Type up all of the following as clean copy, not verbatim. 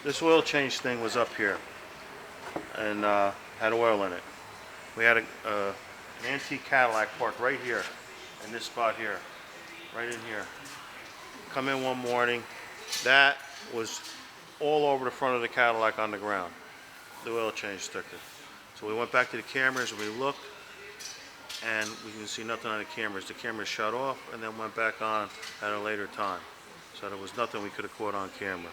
This oil change thing was up here and had oil in it. We had an antique Cadillac parked right here, in this spot here, right in here. Come in one morning, that was all over the front of the Cadillac on the ground, the oil change sticker. So we went back to the cameras and we looked, and we can see nothing on the cameras. The cameras shut off and then went back on at a later time. So there was nothing we could have caught on camera.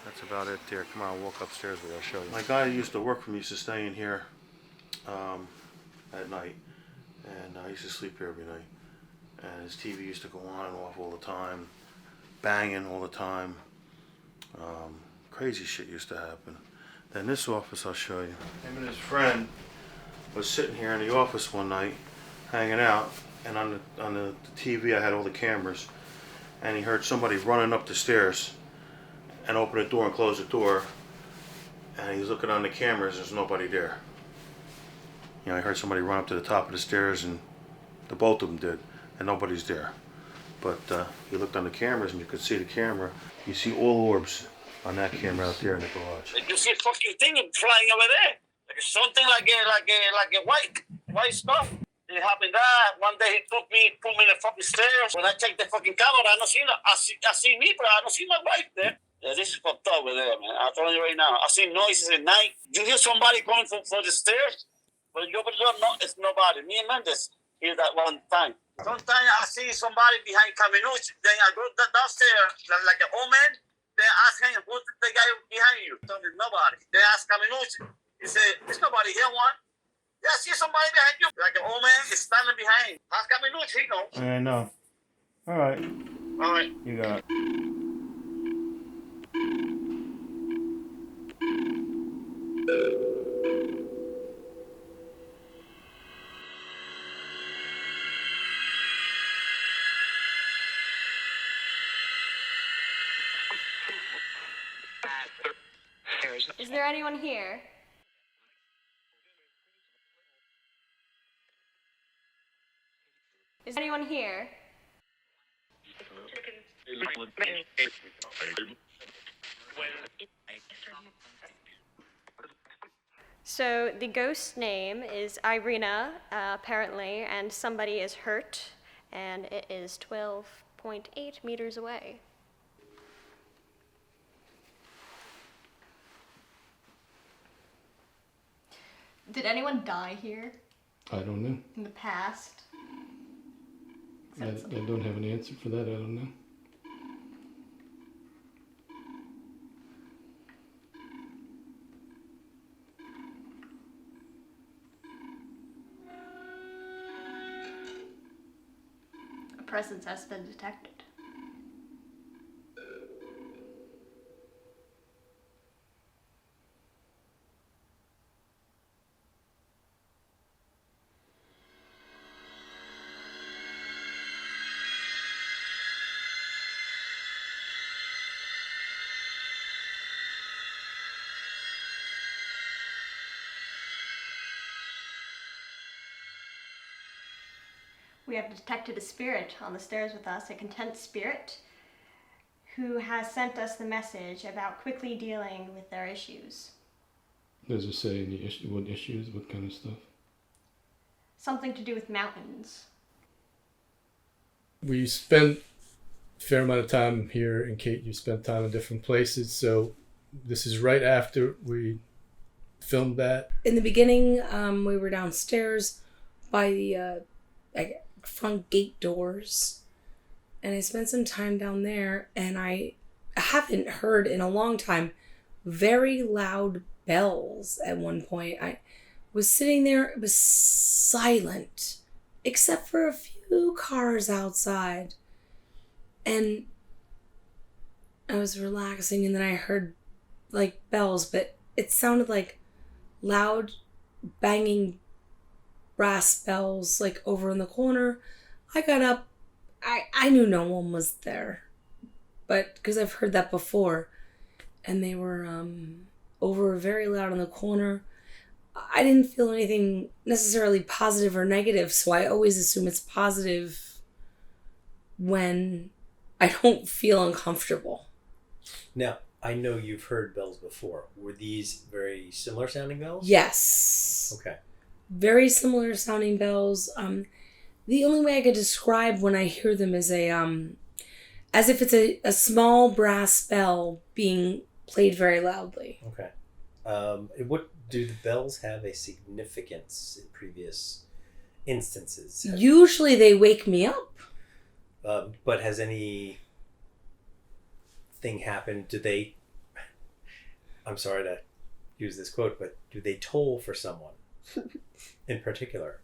That's about it there. Come on, I'll walk upstairs with you, I'll show you. My guy who used to work for me used to stay in here at night, and I used to sleep here every night. And his TV used to go on and off all the time, banging all the time. Crazy shit used to happen. Then this office I'll show you. Him and his friend was sitting here in the office one night, hanging out, and on the TV I had all the cameras, and he heard somebody running up the stairs and open the door and close the door, and he was looking on the cameras, there's nobody there. You know, I heard somebody run up to the top of the stairs, and the both of them did, and nobody's there. But he looked on the cameras and you could see the camera. You see all orbs on that camera out there in the garage. You see a fucking thing flying over there. Like something like a white stuff. It happened that one day he put me in the fucking stairs. When I checked the fucking camera, I see me, but I don't see my wife there. Yeah, this is fucked up over there, man. I'm telling you right now. I see noises at night. You hear somebody going for the stairs, but you open the door, no, it's nobody. Me and Mendes hear that one time. Sometimes I see somebody behind Caminucci. Then I go downstairs, like an old man. Then I ask him, who's the guy behind you? Tell me, nobody. Then I ask Caminucci. He said, there's nobody here, one. Yeah, I see somebody behind you. Like an old man is standing behind. Ask Caminucci, he knows. I know. All right. All right. You got it. Is there anyone here? Is anyone here? So the ghost's name is Irina, apparently, and somebody is hurt, and it is 12.8 meters away. Did anyone die here I don't know. in the past? I don't have an answer for that. I don't know. A presence has been detected. We have detected a spirit on the stairs with us, a content spirit, who has sent us the message about quickly dealing with their issues. Does it say any what issues, what kind of stuff? Something to do with mountains. We spent a fair amount of time here, and Kate, you spent time in different places, so this is right after we filmed that. In the beginning, we were downstairs by the front gate doors, and I spent some time down there, and I haven't heard in a long time very loud bells at one point. I was sitting there, it was silent except for a few cars outside, and I was relaxing, and then I heard like bells, but it sounded like loud banging brass bells, like over in the corner. I got up. I knew no one was there, but because I've heard that before, and they were over very loud in the corner. I didn't feel anything necessarily positive or negative, so I always assume it's positive when I don't feel uncomfortable. Now, I know you've heard bells before. Were these very similar sounding bells? Yes. Okay. Very similar sounding bells. The only way I could describe when I hear them is as if it's a small brass bell being played very loudly. Okay. What do the bells have a significance in previous instances? Usually they wake me up. But has anything happened? Do they? I'm sorry to use this quote, but do they toll for someone in particular?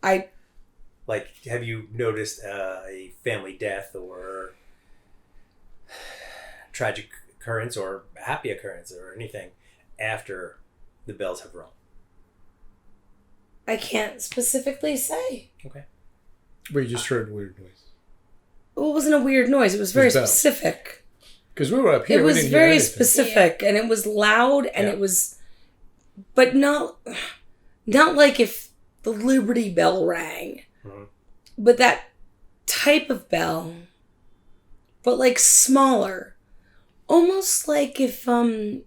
Like, have you noticed a family death or tragic occurrence or happy occurrence or anything after the bells have rung? I can't specifically say. Okay. But you just heard weird noise. Well, it wasn't a weird noise. It was very bells. specific. Because we were up here. It we was didn't hear very anything. specific, and it was loud, and it was, but not like if the Liberty Bell rang, but that type of bell, but like smaller, almost like if almost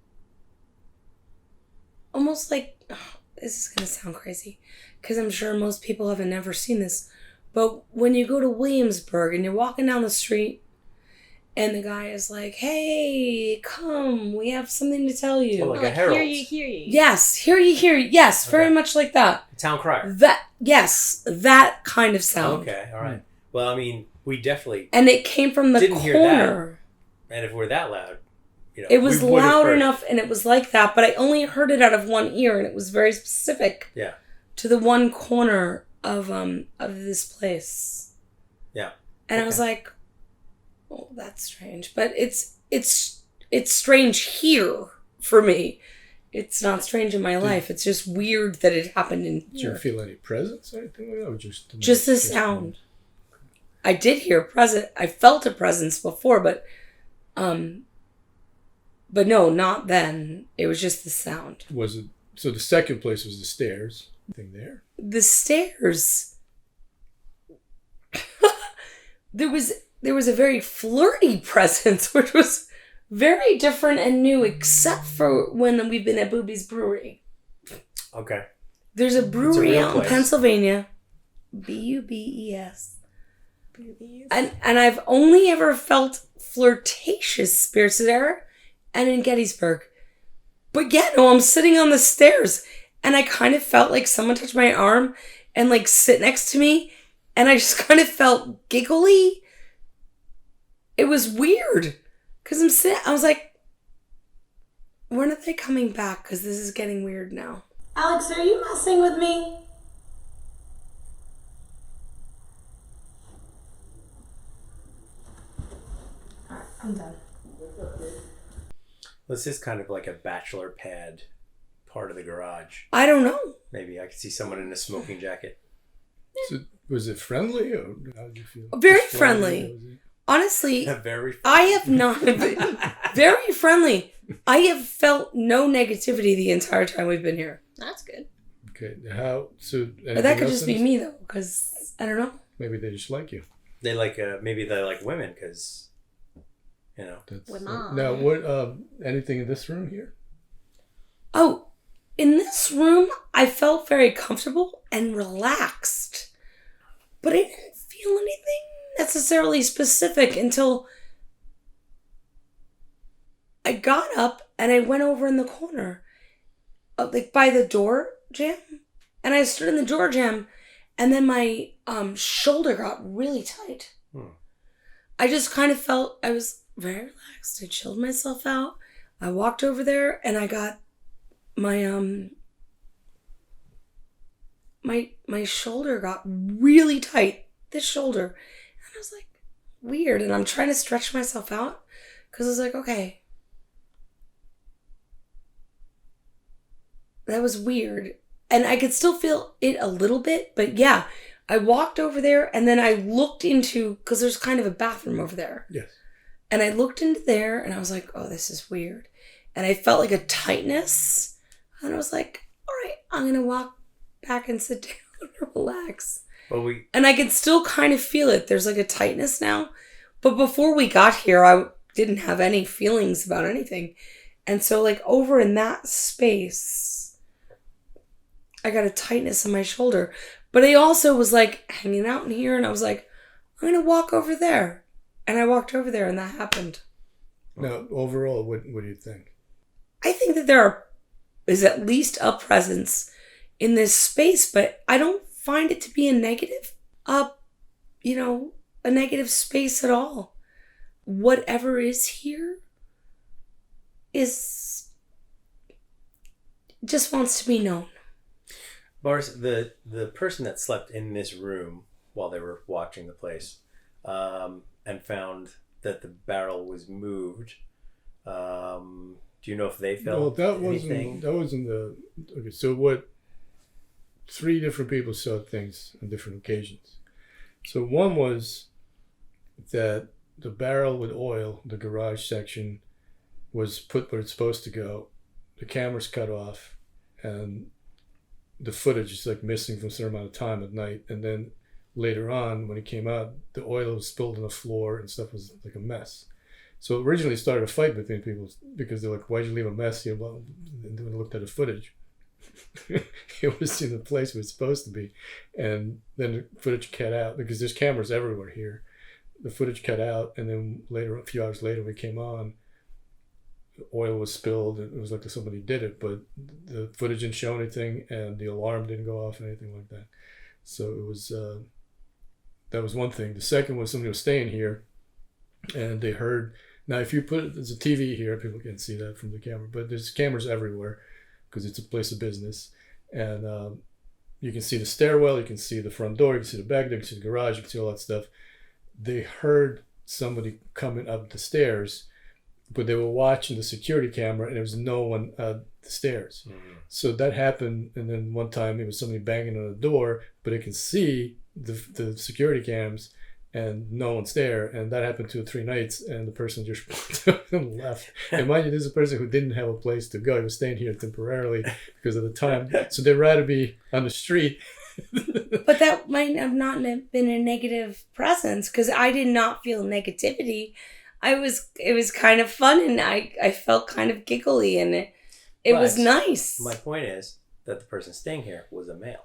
like this is gonna sound crazy, because I'm sure most people have never seen this, but when you go to Williamsburg and you're walking down the street. And the guy is like, "Hey, come, we have something to tell you." Well, like a herald. Hear ye, hear ye. Yes, hear ye, hear ye. Yes, Okay. very much like that. Town crier. That kind of sound. Okay, all right. Well, I mean, we definitely, And it came from the Didn't hear corner. and if we're that loud, It was we would've loud heard it. enough, and it was like that, but I only heard it out of one ear, and it was very specific. Yeah. To the one corner of this place. Yeah. And I was like, "Oh, that's strange." But it's strange here for me. It's not strange in my life. It's just weird that it happened in Did you here. feel any presence or anything like that? Or Just the sound. I did hear a presence. I felt a presence before, but no, not then. It was just the sound. Was it? So the second place was the stairs. Thing there. The stairs. There was a very flirty presence, which was very different and new, except for when we've been at Booby's Brewery. Okay. There's a brewery real out in place. Pennsylvania, Bubes, and I've only ever felt flirtatious spirits there, and in Gettysburg. But yeah, no, I'm sitting on the stairs, and I kind of felt like someone touched my arm and like sit next to me, and I just kind of felt giggly. It was weird. Because I'm sitting, I was like, when are they coming back? Because this is getting weird now. Alex, are you messing with me? Alright, I'm done. This is kind of like a bachelor pad part of the garage. I don't know. Maybe I could see someone in a smoking jacket. So was it friendly or how did you feel? Very Just friendly. Honestly, Very. I have not. Very friendly. I have felt no negativity the entire time we've been here. That's good. Okay. How? So. But that could just be me, though, because I don't know. Maybe they just like you. They like maybe they like women because, That's, Women. now what? Anything in this room here? Oh, in this room, I felt very comfortable and relaxed. But I didn't feel anything necessarily specific until I got up and I went over in the corner, like by the door jamb. And I stood in the door jamb, and then my shoulder got really tight. I just kind of felt I was very relaxed. I chilled myself out. I walked over there and I got my my shoulder got really tight. This shoulder. And I was like, weird. And I'm trying to stretch myself out because I was like, okay. That was weird. And I could still feel it a little bit, but yeah. I walked over there and then I looked into, because there's kind of a bathroom over there. Yes. And I looked into there and I was like, oh, this is weird. And I felt like a tightness. And I was like, all right, I'm going to walk back and sit down and relax. Well, And I can still kind of feel it. There's like a tightness now. But before we got here, I didn't have any feelings about anything. And so, like, over in that space, I got a tightness in my shoulder. But I also was, like, hanging out in here, and I was like, I'm going to walk over there. And I walked over there, and that happened. Now, overall, what do you think? I think that there is at least a presence in this space, but I don't find it to be a negative, a negative space at all. Whatever is here just wants to be known. Boris, the person that slept in this room while they were watching the place, and found that the barrel was moved. Do you know if they felt anything? That wasn't the... Okay, so what... 3 different people saw things on different occasions. So one was that the barrel with oil, the garage section, was put where it's supposed to go. The camera's cut off, and the footage is like missing for a certain amount of time at night. And then later on, when it came out, the oil was spilled on the floor and stuff was like a mess. So originally it started a fight between people because they're like, why'd you leave a mess here? Well, and then when I looked at the footage, it was in the place where it's supposed to be. And then the footage cut out because there's cameras everywhere here. The footage cut out, and then later, a few hours later, we came on, oil was spilled. It was like somebody did it, but the footage didn't show anything, and the alarm didn't go off, anything like that. So it was, that was one thing. The second was somebody was staying here, and they heard. Now, if you there's a TV here, people can't see that from the camera, but there's cameras everywhere because it's a place of business. And you can see the stairwell, you can see the front door, you can see the back door, you can see the garage, you can see all that stuff. They heard somebody coming up the stairs, but they were watching the security camera and there was no one at the stairs. Mm-hmm. So that happened. And then one time it was somebody banging on the door, but they can see the security cams and no one's there. And that happened 2 or 3 nights, and the person just left. And mind you, this is a person who didn't have a place to go. He was staying here temporarily because of the time. So they'd rather be on the street. But that might have not been a negative presence, because I did not feel negativity. It was kind of fun, and I felt kind of giggly, and it was nice. My point is that the person staying here was a male.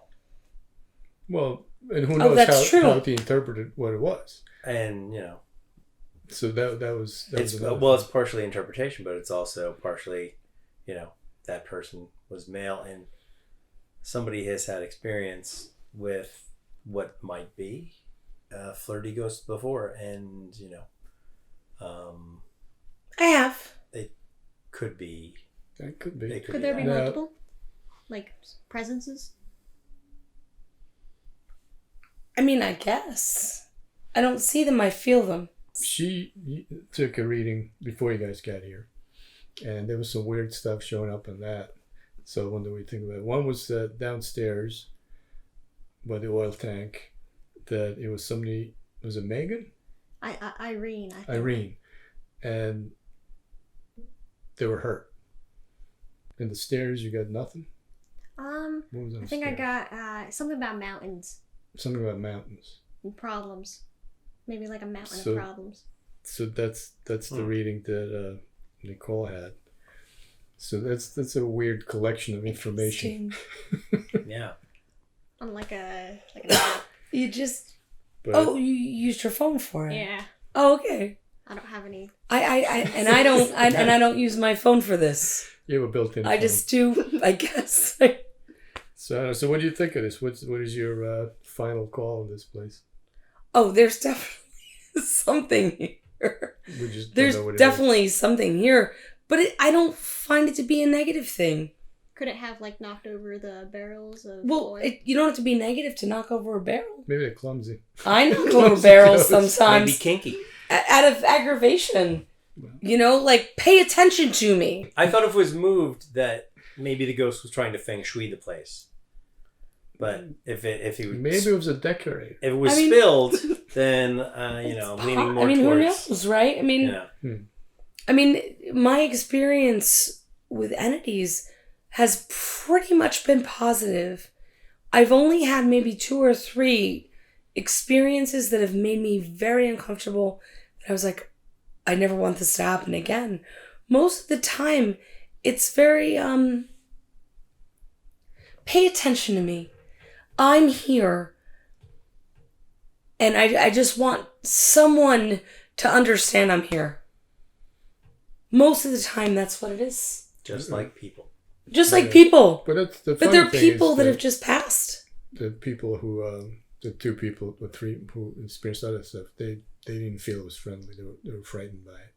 Well, and who knows how he interpreted what it was. And, so that was it's partially interpretation, but it's also partially, that person was male, and somebody has had experience with what might be a flirty ghost before, and, I have. It could be. It could be. Could there be multiple? Like, presences? I mean, I guess. I don't see them, I feel them. She took a reading before you guys got here, and there was some weird stuff showing up in that. So when do we think about it? One was downstairs by the oil tank, that it was somebody, was it Megan? Irene, I think. Irene. And they were hurt. And the stairs, you got nothing? What was on I think stairs? I got something about mountains. Something about mountains. And problems. Maybe like a mountain of problems. So that's the reading that Nicole had. So that's a weird collection of information. Yeah. On like an You just... But, you used your phone for it. Yeah. Oh, okay. I don't have any. I don't use my phone for this. You have a built-in I phone. just do, I guess. So what do you think of this? What is your final call on this place? Oh, there's definitely something here. We just don't There's know what it definitely something here, but I don't find it to be a negative thing. Could it have like knocked over the barrels of Well, oil? you don't have to be negative to knock over a barrel. is. Maybe they're clumsy. I knock over barrels Maybe sometimes kinky. out of aggravation. Like, pay attention to me. I thought if it was moved that maybe the ghost was trying to feng shui the place. But if he was, Maybe it was a decorator. if it was spilled, then leaning more who towards. knows, right? My experience with entities has pretty much been positive. I've only had maybe 2 or 3 experiences that have made me very uncomfortable. I was like, I never want this to happen again. Most of the time, it's very, pay attention to me. I'm here. And I just want someone to understand I'm here. Most of the time, that's what it is. Just like people. Just like people. But that's the But funny they're thing people is that have just passed. the people who, the two people, the three who experienced other stuff, they didn't feel it was friendly. They were frightened by it.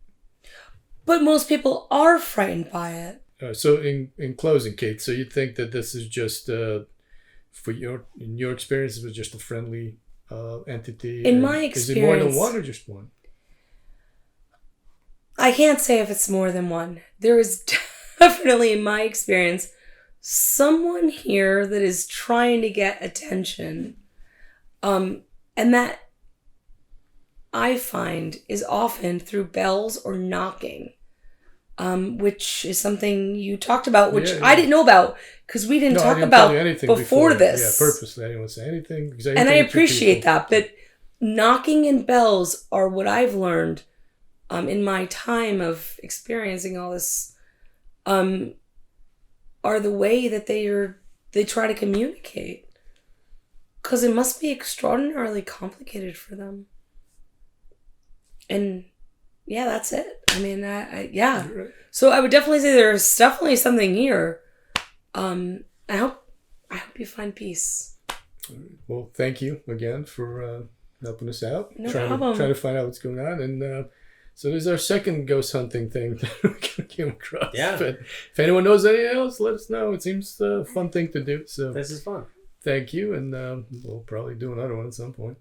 But most people are frightened by it. So in closing, Kate, so you think that this is just in your experience, it was just a friendly entity? In my experience, is it more than one or just one? I can't say if it's more than one. There is definitely, in my experience, someone here that is trying to get attention. And that I find is often through bells or knocking, which is something you talked about, which I didn't know about because we didn't talk about before this. Yeah, purposely. I didn't want to say anything. And I appreciate that. But knocking and bells are what I've learned in my time of experiencing all this, are the way that they try to communicate. Because it must be extraordinarily complicated for them. And yeah, that's it. I mean, yeah. So I would definitely say there's definitely something here. I hope you find peace. Well, thank you again for helping us out. No trying problem. to find out what's going on. And so there's our second ghost hunting thing that we came across. Yeah. But if anyone knows anything else, let us know. It seems a fun thing to do. So This is fun. thank you, and we'll probably do another one at some point.